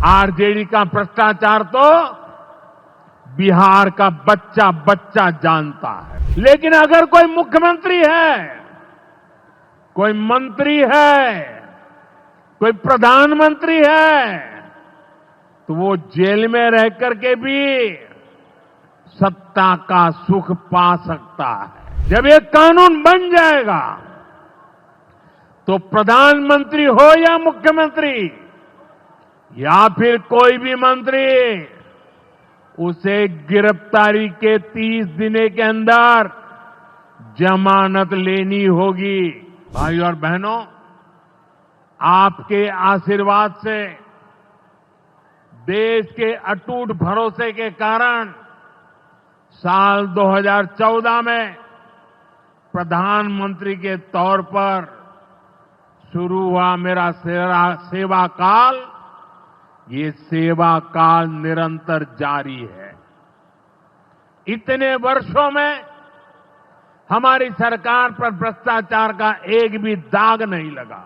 RJD का भ्रष्टाचार तो बिहार का बच्चा बच्चा जानता है। लेकिन अगर कोई मुख्यमंत्री है, कोई मंत्री है, कोई प्रधानमंत्री है, तो वो जेल में रह करके भी सत्ता का सुख पा सकता है। जब ये कानून बन जाएगा तो प्रधानमंत्री हो या मुख्यमंत्री या फिर कोई भी मंत्री, उसे गिरफ्तारी के 30 दिन के अंदर जमानत लेनी होगी। भाई और बहनों, आपके आशीर्वाद से, देश के अटूट भरोसे के कारण साल 2014 में प्रधानमंत्री के तौर पर शुरू हुआ मेरा सेवा काल, ये सेवा काल निरंतर जारी है। इतने वर्षों में हमारी सरकार पर भ्रष्टाचार का एक भी दाग नहीं लगा।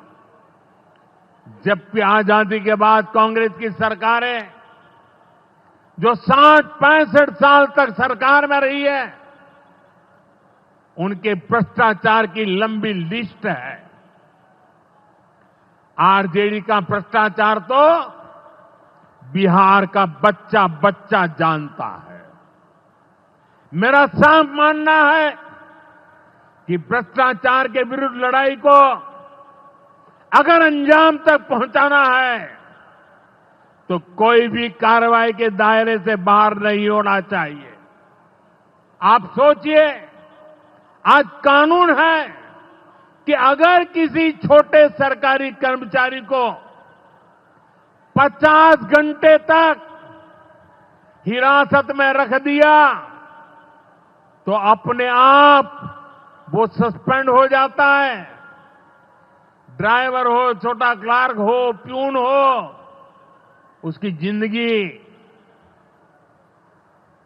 जबकि आजादी के बाद कांग्रेस की सरकारें जो 60-65 साल तक सरकार में रही है, उनके भ्रष्टाचार की लंबी लिस्ट है। आरजेडी का भ्रष्टाचार तो बिहार का बच्चा बच्चा जानता है। मेरा साफ मानना है कि भ्रष्टाचार के विरुद्ध लड़ाई को अगर अंजाम तक पहुंचाना है तो कोई भी कार्रवाई के दायरे से बाहर नहीं होना चाहिए। आप सोचिए, आज कानून है कि अगर किसी छोटे सरकारी कर्मचारी को 50 घंटे तक हिरासत में रख दिया तो अपने आप वो सस्पेंड हो जाता है। ड्राइवर हो, छोटा क्लार्क हो, प्यून हो, उसकी जिंदगी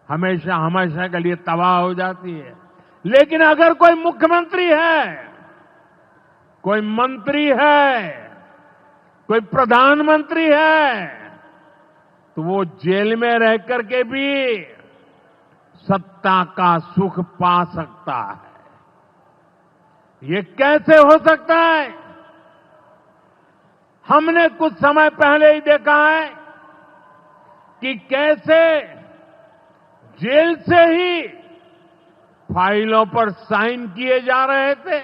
हमेशा हमेशा के लिए तबाह हो जाती है। लेकिन अगर कोई मुख्यमंत्री है, कोई मंत्री है, कोई प्रधानमंत्री है, तो वो जेल में रह करके भी सत्ता का सुख पा सकता है। ये कैसे हो सकता है? हमने कुछ समय पहले ही देखा है कि कैसे जेल से ही फाइलों पर साइन किए जा रहे थे,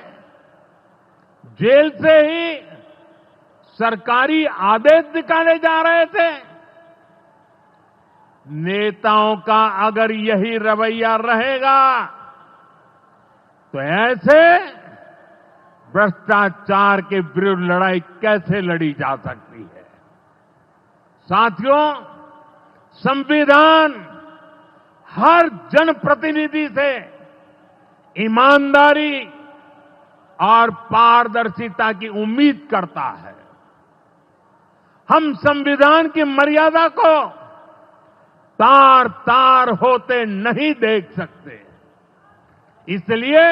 जेल से ही सरकारी आदेश निकाले जा रहे थे। नेताओं का अगर यही रवैया रहेगा तो ऐसे भ्रष्टाचार के विरुद्ध लड़ाई कैसे लड़ी जा सकती है? साथियों, संविधान हर जनप्रतिनिधि से ईमानदारी और पारदर्शिता की उम्मीद करता है। हम संविधान की मर्यादा को तार तार होते नहीं देख सकते। इसलिए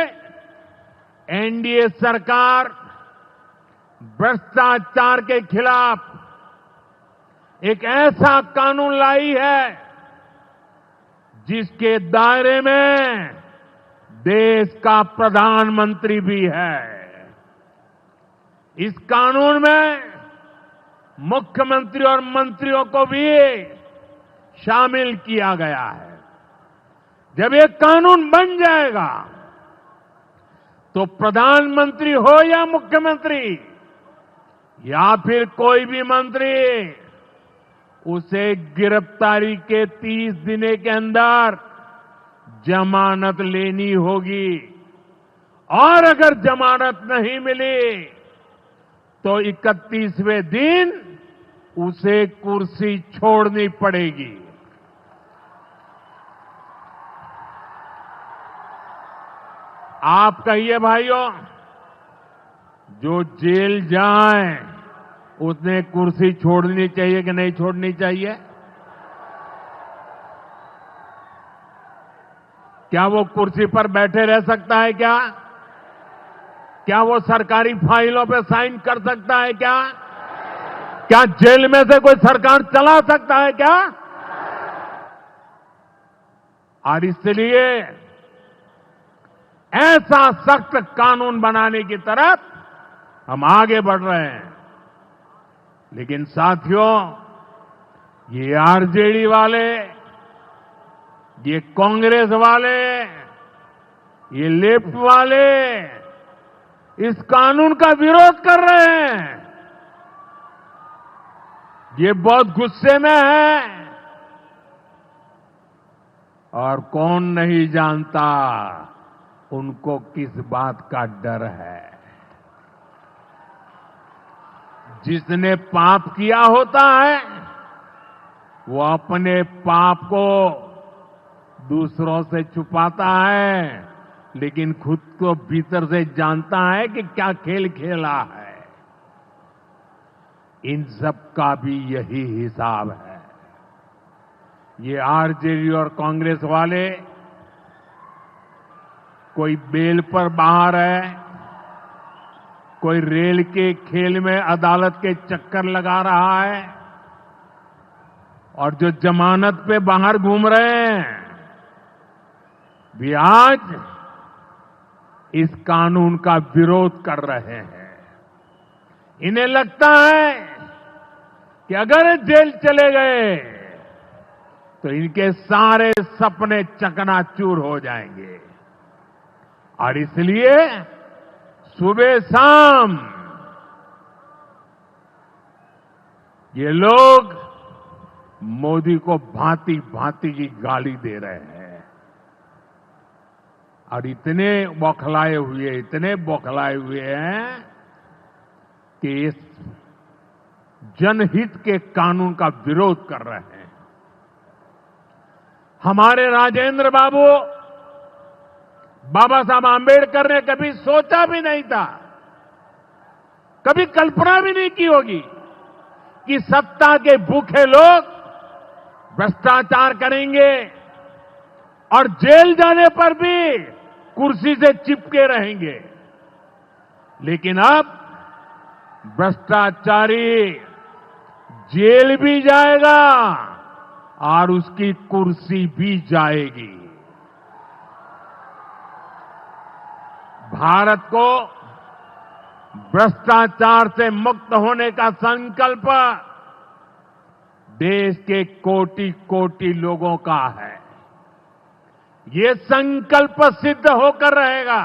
एनडीए सरकार भ्रष्टाचार के खिलाफ एक ऐसा कानून लाई है जिसके दायरे में देश का प्रधानमंत्री भी है। इस कानून में मुख्यमंत्री और मंत्रियों को भी शामिल किया गया है। जब ये कानून बन जाएगा तो प्रधानमंत्री हो या मुख्यमंत्री या फिर कोई भी मंत्री, उसे गिरफ्तारी के 30 दिन के अंदर जमानत लेनी होगी। और अगर जमानत नहीं मिली तो 31वें दिन उसे कुर्सी छोड़नी पड़ेगी। आप कहिए भाइयों, जो जेल जाए उसने कुर्सी छोड़नी चाहिए कि नहीं छोड़नी चाहिए? क्या वो कुर्सी पर बैठे रह सकता है क्या? क्या वो सरकारी फाइलों पे साइन कर सकता है क्या? क्या जेल में से कोई सरकार चला सकता है क्या? और इसलिए ऐसा सख्त कानून बनाने की तरफ हम आगे बढ़ रहे हैं। लेकिन साथियों, ये आरजेडी वाले, ये कांग्रेस वाले, ये लेफ्ट वाले इस कानून का विरोध कर रहे हैं। ये बहुत गुस्से में है और कौन नहीं जानता उनको किस बात का डर है। जिसने पाप किया होता है वो अपने पाप को दूसरों से छुपाता है, लेकिन खुद को भीतर से जानता है कि क्या खेल खेला है। इन सब का भी यही हिसाब है। ये आरजेडी और कांग्रेस वाले कोई बेल पर बाहर है, कोई रेल के खेल में अदालत के चक्कर लगा रहा है, और जो जमानत पे बाहर घूम रहे हैं भी आज इस कानून का विरोध कर रहे हैं। इन्हें लगता है कि अगर जेल चले गए तो इनके सारे सपने चकनाचूर हो जाएंगे, और इसलिए सुबह शाम ये लोग मोदी को भांति भांति की गाली दे रहे हैं और इतने बौखलाए हुए हैं कि इस जनहित के कानून का विरोध कर रहे हैं। हमारे राजेंद्र बाबू, बाबा साहब आंबेडकर ने कभी सोचा भी नहीं था, कभी कल्पना भी नहीं की होगी कि सत्ता के भूखे लोग भ्रष्टाचार करेंगे और जेल जाने पर भी कुर्सी से चिपके रहेंगे। लेकिन अब भ्रष्टाचारी जेल भी जाएगा और उसकी कुर्सी भी जाएगी। भारत को भ्रष्टाचार से मुक्त होने का संकल्प देश के कोटि कोटि लोगों का है। ये संकल्प सिद्ध होकर रहेगा।